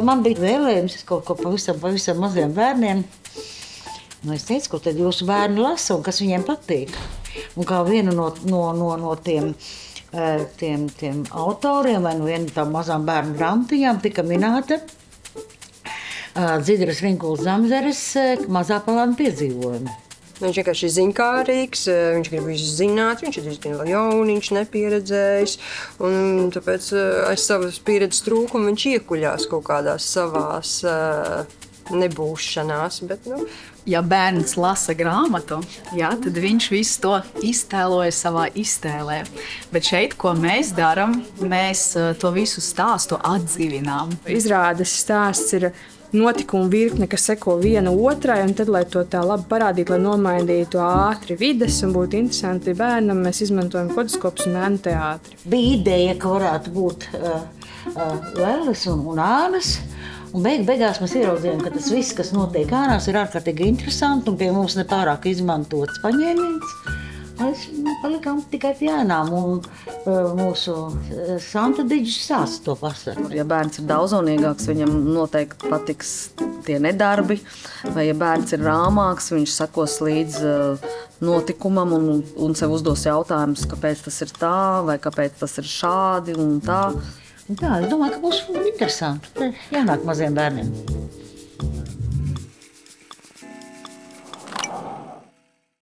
Man bija vēlējums kaut ko pavisam maziem bērniem. Es teicu, ko tad jūsu bērni lasa un kas viņiem patīk. Un kā viena no tiem autoriem vai no viena no tām mazām bērnu grāmatiņām tika minēta Dzidras Vinkulas Zamzeres Mazā pelēna piedzīvojumi. Viņš vienkārši ir ziņkārīgs, viņš grib visu zināt, viņš ir diezgan jauniņš, nepieredzējis. Un tāpēc aiz savas pieredzes trūkuma viņš iekuļās kaut kādās savās nebūšanās. Bet, Ja bērns lasa grāmatu, tad viņš visu to iztēloja savā iztēlē. Bet šeit, ko mēs darām, mēs to visu stāstu atdzīvinām. Izrādes stāsts ir notikumu virkne, kas seko viena otrai, un tad, lai to tā labi parādītu, lai nomainītu ātri vides un būtu interesanti bērnam, mēs izmantojam kodoskopus un ēnu teātri. Bija ideja, ka varētu būt Lelles un Ānas, un beigās mēs ieraudzījām, ka tas viss, kas notiek ārās, ir ārkārtīgi interesanti un pie mums nepārāk izmantots paņēmiens. Mēs palikām tikai pie ēnām, un mūsu Santa Diģis sāsta to pasaku. Ja bērns ir daudzonīgāks, viņam noteikti patiks tie nedarbi, vai ja bērns ir rāmāks, viņš sekos līdz notikumam un sev uzdos jautājumus, kāpēc tas ir tā, vai kāpēc tas ir šādi un tā. Tā, es domāju, ka būs interesanti. Jānāk maziem bērniem.